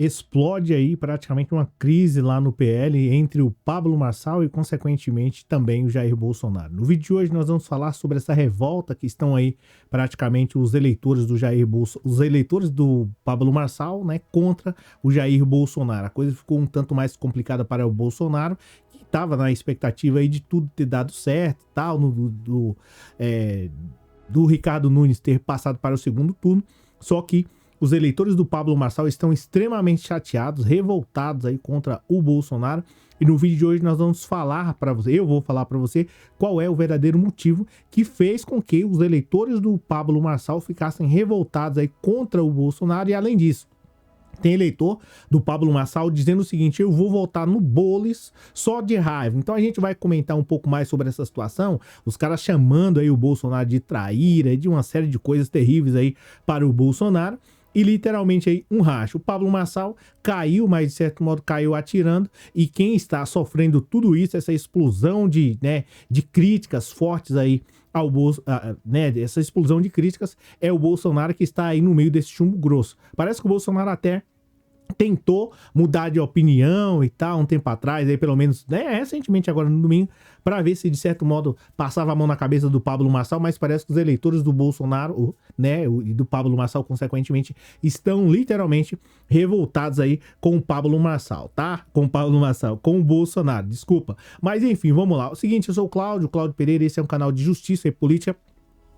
explode aí praticamente uma crise lá no PL entre o Pablo Marçal e, consequentemente, também o Jair Bolsonaro. No vídeo de hoje nós vamos falar sobre essa revolta que estão aí praticamente os eleitores do Jair Bolsonaro, os eleitores do Pablo Marçal, né, contra o Jair Bolsonaro. A coisa ficou um tanto mais complicada para o Bolsonaro, que estava na expectativa aí de tudo ter dado certo, tal, do Ricardo Nunes ter passado para o segundo turno, só que os eleitores do Pablo Marçal estão extremamente chateados, revoltados aí contra o Bolsonaro. E no vídeo de hoje nós vamos falar para você, eu vou falar para você qual é o verdadeiro motivo que fez com que os eleitores do Pablo Marçal ficassem revoltados aí contra o Bolsonaro. E além disso, tem eleitor do Pablo Marçal dizendo o seguinte: eu vou votar no Boulos só de raiva. Então a gente vai comentar um pouco mais sobre essa situação, os caras chamando aí o Bolsonaro de traíra, de uma série de coisas terríveis aí para o Bolsonaro. E literalmente aí um racha. O Pablo Marçal caiu, mas de certo modo caiu atirando. E quem está sofrendo tudo isso, essa explosão de críticas fortes aí ao Bolsonaro, essa explosão de críticas, é o Bolsonaro, que está aí no meio desse chumbo grosso. Parece que o Bolsonaro até tentou mudar de opinião e tal, um tempo atrás, aí pelo menos, recentemente agora no domingo, para ver se de certo modo passava a mão na cabeça do Pablo Marçal, mas parece que os eleitores do Bolsonaro, e do Pablo Marçal, consequentemente, estão literalmente revoltados aí com o Pablo Marçal, tá? Com o Pablo Marçal, com o Bolsonaro, desculpa. Mas enfim, vamos lá. O seguinte, eu sou o Cláudio Pereira, esse é um canal de justiça e política.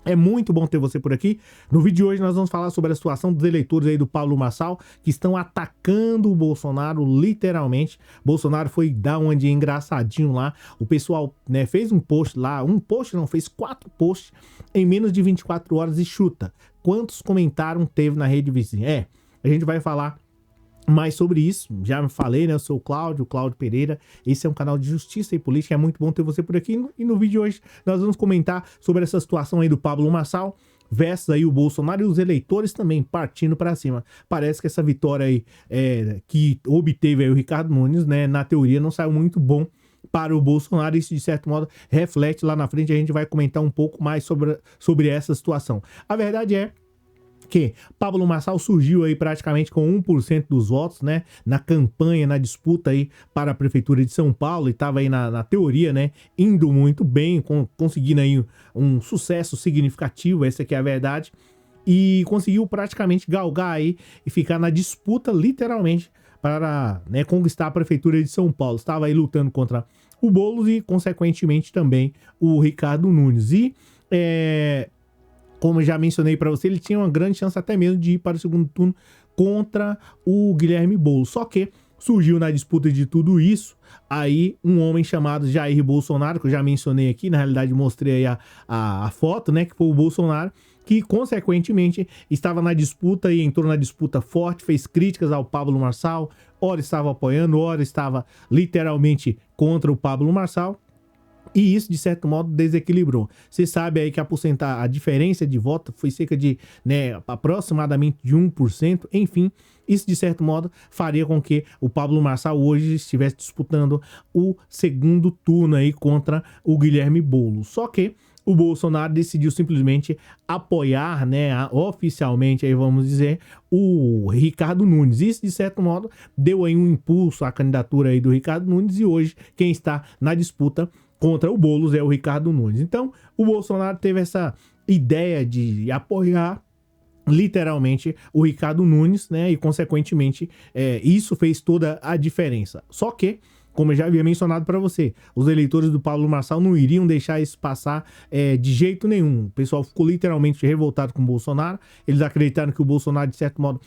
É muito bom ter você por aqui. No vídeo de hoje nós vamos falar sobre a situação dos eleitores aí do Pablo Marçal, que estão atacando o Bolsonaro, literalmente. Bolsonaro foi dar um dia engraçadinho lá. O pessoal, fez um post lá, fez 4 posts em menos de 24 horas e chuta. Quantos comentários teve na rede vizinha? A gente vai falar mais sobre isso, já me falei, eu sou o Cláudio Pereira, esse é um canal de justiça e política, é muito bom ter você por aqui, e no vídeo de hoje nós vamos comentar sobre essa situação aí do Pablo Marçal versus aí o Bolsonaro e os eleitores também partindo para cima. Parece que essa vitória aí que obteve aí o Ricardo Nunes, na teoria não saiu muito bom para o Bolsonaro. Isso de certo modo reflete lá na frente, a gente vai comentar um pouco mais sobre essa situação. A verdade é que Pablo Marçal surgiu aí praticamente com 1% dos votos, na campanha, na disputa aí para a Prefeitura de São Paulo, e estava aí na teoria, indo muito bem, conseguindo aí um sucesso significativo, essa que é a verdade, e conseguiu praticamente galgar aí e ficar na disputa literalmente para conquistar a Prefeitura de São Paulo. Estava aí lutando contra o Boulos e, consequentemente, também o Ricardo Nunes. E como eu já mencionei para você, ele tinha uma grande chance até mesmo de ir para o segundo turno contra o Guilherme Boulos. Só que surgiu na disputa de tudo isso aí um homem chamado Jair Bolsonaro, que eu já mencionei aqui, na realidade mostrei aí a foto, que foi o Bolsonaro, que consequentemente estava na disputa e entrou na disputa forte, fez críticas ao Pablo Marçal, ora estava apoiando, ora estava literalmente contra o Pablo Marçal. E isso, de certo modo, desequilibrou. Você sabe aí que a diferença de voto foi cerca de, aproximadamente de 1%. Enfim, isso, de certo modo, faria com que o Pablo Marçal hoje estivesse disputando o segundo turno aí contra o Guilherme Boulos. Só que o Bolsonaro decidiu simplesmente apoiar, oficialmente, aí vamos dizer, o Ricardo Nunes. Isso, de certo modo, deu aí um impulso à candidatura aí do Ricardo Nunes, e hoje quem está na disputa contra o Boulos é o Ricardo Nunes. Então, o Bolsonaro teve essa ideia de apoiar literalmente o Ricardo Nunes, e consequentemente isso fez toda a diferença. Só que, como eu já havia mencionado para você, os eleitores do Pablo Marçal não iriam deixar isso passar de jeito nenhum. O pessoal ficou literalmente revoltado com o Bolsonaro. Eles acreditaram que o Bolsonaro, de certo modo,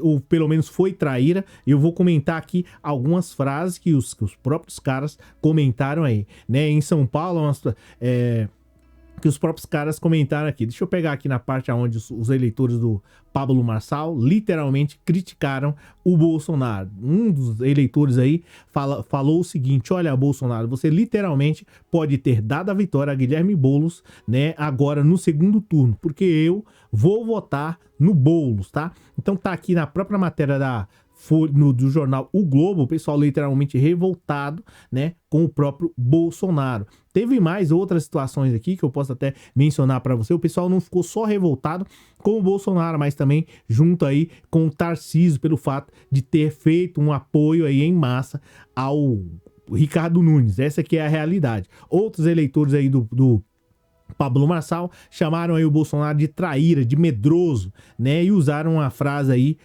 ou pelo menos foi traíra. Eu vou comentar aqui algumas frases que os próprios caras comentaram aí, em São Paulo, que os próprios caras comentaram aqui. Deixa eu pegar aqui na parte onde os eleitores do Pablo Marçal literalmente criticaram o Bolsonaro. Um dos eleitores aí falou o seguinte: olha, Bolsonaro, você literalmente pode ter dado a vitória a Guilherme Boulos, agora no segundo turno, porque eu vou votar no Boulos, tá? Então tá aqui na própria matéria do jornal O Globo, o pessoal literalmente revoltado, com o próprio Bolsonaro. Teve mais outras situações aqui que eu posso até mencionar para você. O pessoal não ficou só revoltado com o Bolsonaro, mas também junto aí com o Tarcísio pelo fato de ter feito um apoio aí em massa ao Ricardo Nunes. Essa que é a realidade. Outros eleitores aí do Pablo Marçal chamaram aí o Bolsonaro de traíra, de medroso, né? E usaram uma frase aí,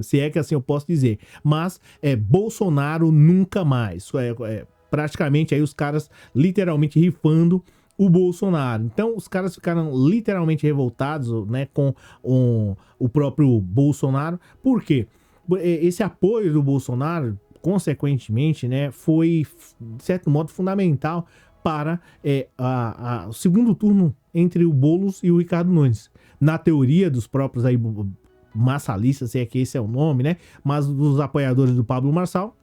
se é que assim eu posso dizer, mas Bolsonaro nunca mais. Praticamente aí os caras literalmente rifando o Bolsonaro. Então os caras ficaram literalmente revoltados, né, com o próprio Bolsonaro. Por quê? Esse apoio do Bolsonaro, consequentemente, né, foi, de certo modo, fundamental para o segundo turno entre o Boulos e o Ricardo Nunes. Na teoria dos próprios aí massalistas, se é que esse é o nome, né, mas dos apoiadores do Pablo Marçal,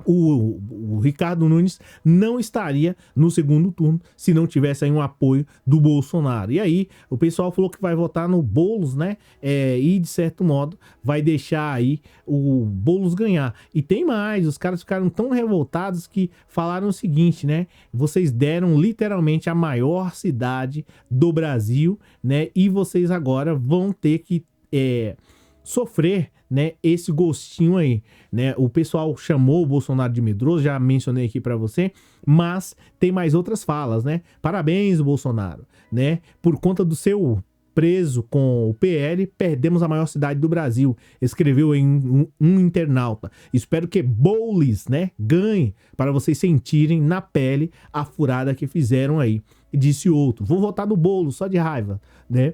o Ricardo Nunes não estaria no segundo turno se não tivesse aí um apoio do Bolsonaro. E aí o pessoal falou que vai votar no Boulos, né? E de certo modo vai deixar aí o Boulos ganhar. E tem mais, os caras ficaram tão revoltados que falaram o seguinte, né? Vocês deram literalmente a maior cidade do Brasil, né? E vocês agora vão ter que sofrer, né, esse gostinho aí, né? O pessoal chamou o Bolsonaro de medroso, já mencionei aqui pra você, mas tem mais outras falas, né? Parabéns, Bolsonaro, né? Por conta do seu preso com o PL, perdemos a maior cidade do Brasil, escreveu em um internauta. Espero que Boulos, né, ganhe para vocês sentirem na pele a furada que fizeram aí. Disse outro, vou votar no Boulos só de raiva, né?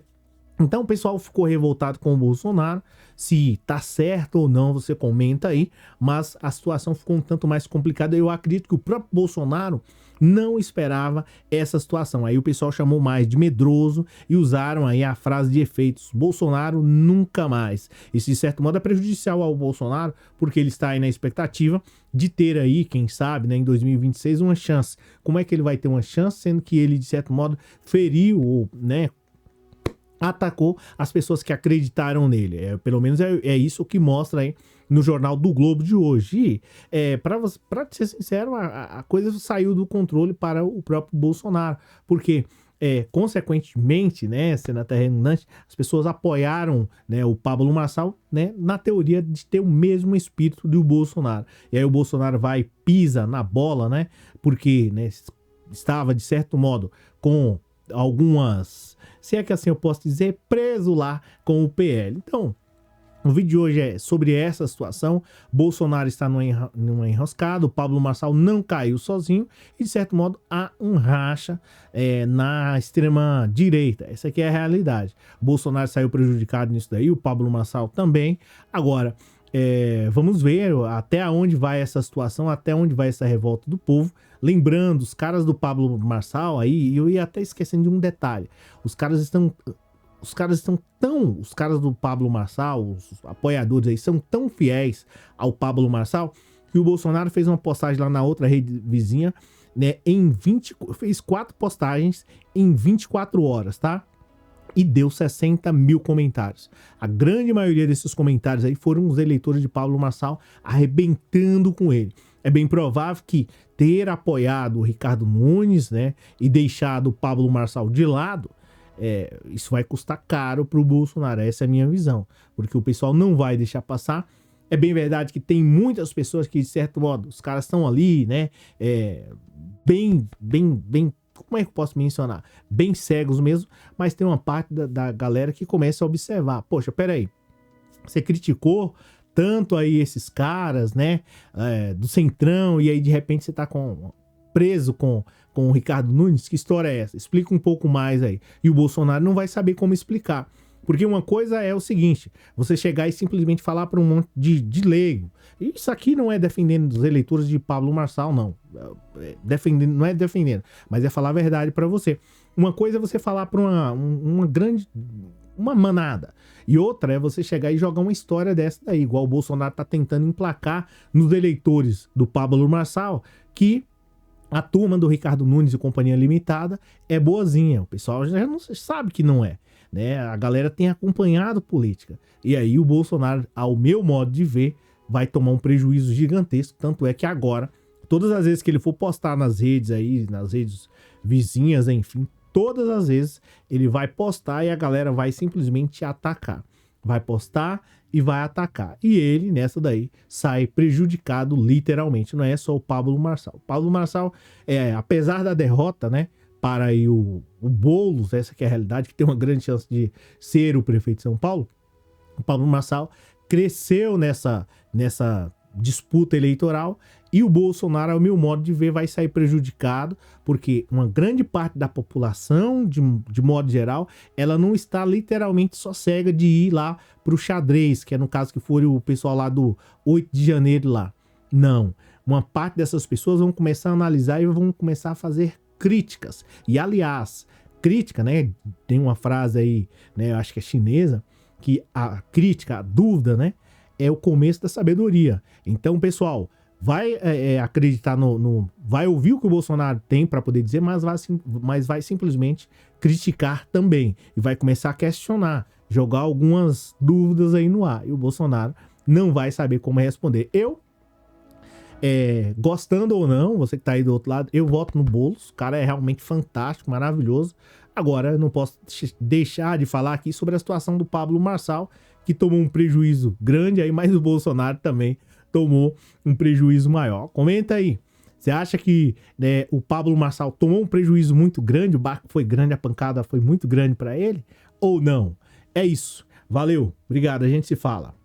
Então o pessoal ficou revoltado com o Bolsonaro. Se tá certo ou não, você comenta aí. Mas a situação ficou um tanto mais complicada. Eu acredito que o próprio Bolsonaro não esperava essa situação. Aí o pessoal chamou mais de medroso e usaram aí a frase de efeitos: Bolsonaro nunca mais. Isso de certo modo é prejudicial ao Bolsonaro, porque ele está aí na expectativa de ter aí, quem sabe, né, em 2026 uma chance. Como é que ele vai ter uma chance, sendo que ele de certo modo feriu ou, né, atacou as pessoas que acreditaram nele? Pelo menos é isso que mostra aí no Jornal do Globo de hoje. E para ser sincero, a coisa saiu do controle para o próprio Bolsonaro, porque consequentemente, né, sendo até redundante, as pessoas apoiaram, né, o Pablo Marçal, né, na teoria de ter o mesmo espírito do Bolsonaro. E aí o Bolsonaro vai, pisa na bola, né, porque, né, estava de certo modo com algumas, se é que assim eu posso dizer, preso lá com o PL. Então, o vídeo de hoje é sobre essa situação. Bolsonaro está numa enroscada, o Pablo Marçal não caiu sozinho e, de certo modo, há um racha na extrema direita. Essa aqui é a realidade. Bolsonaro saiu prejudicado nisso daí, o Pablo Marçal também. Agora, vamos ver até onde vai essa situação, até onde vai essa revolta do povo. Lembrando, os caras do Pablo Marçal aí, eu ia até esquecendo de um detalhe. Os caras do Pablo Marçal, os apoiadores aí, são tão fiéis ao Pablo Marçal que o Bolsonaro fez uma postagem lá na outra rede vizinha, né, fez 4 postagens em 24 horas, tá? E deu 60 mil comentários. A grande maioria desses comentários aí foram os eleitores de Pablo Marçal arrebentando com ele. É bem provável que ter apoiado o Ricardo Nunes, né, e deixado o Pablo Marçal de lado, isso vai custar caro pro Bolsonaro. Essa é a minha visão, porque o pessoal não vai deixar passar. É bem verdade que tem muitas pessoas que, de certo modo, os caras estão ali, né, bem, como é que eu posso mencionar? Bem cegos mesmo, mas tem uma parte da galera que começa a observar. Poxa, peraí, você criticou tanto aí esses caras, né, do Centrão, e aí de repente você tá preso com o Ricardo Nunes? Que história é essa? Explica um pouco mais aí. E o Bolsonaro não vai saber como explicar. Porque uma coisa é o seguinte, você chegar e simplesmente falar para um monte de leigo. Isso aqui não é defendendo os eleitores de Pablo Marçal, não. Não é defendendo, mas é falar a verdade para você. Uma coisa é você falar para uma manada. E outra é você chegar e jogar uma história dessa daí, igual o Bolsonaro tá tentando emplacar nos eleitores do Pablo Marçal, que a turma do Ricardo Nunes e Companhia Limitada é boazinha. O pessoal já não sabe que não é, né? A galera tem acompanhado política. E aí o Bolsonaro, ao meu modo de ver, vai tomar um prejuízo gigantesco. Tanto é que agora Todas as vezes que ele for postar nas redes aí, nas redes vizinhas, enfim, todas as vezes ele vai postar e a galera vai simplesmente atacar. Vai postar e vai atacar. E ele, nessa daí, sai prejudicado literalmente. Não é só o Pablo Marçal. O Pablo Marçal, apesar da derrota, né, para aí o Boulos, essa que é a realidade, que tem uma grande chance de ser o prefeito de São Paulo, o Pablo Marçal cresceu nessa disputa eleitoral e o Bolsonaro, ao meu modo de ver, vai sair prejudicado porque uma grande parte da população, de modo geral, ela não está literalmente só cega de ir lá pro xadrez, que é no caso que for o pessoal lá do 8 de janeiro lá. Não. Uma parte dessas pessoas vão começar a analisar e vão começar a fazer críticas. E, aliás, crítica, né? Tem uma frase aí, né? Eu acho que é chinesa, que a crítica, a dúvida, né? É o começo da sabedoria. Então, pessoal, vai acreditar vai ouvir o que o Bolsonaro tem para poder dizer, mas vai simplesmente criticar também. E vai começar a questionar, jogar algumas dúvidas aí no ar. E o Bolsonaro não vai saber como responder. Eu, gostando ou não, você que tá aí do outro lado, eu voto no Boulos. O cara é realmente fantástico, maravilhoso. Agora, eu não posso deixar de falar aqui sobre a situação do Pablo Marçal, que tomou um prejuízo grande aí, mas o Bolsonaro também tomou um prejuízo maior. Comenta aí. Você acha que, né, o Pablo Marçal tomou um prejuízo muito grande, o barco foi grande, a pancada foi muito grande para ele? Ou não? É isso. Valeu. Obrigado. A gente se fala.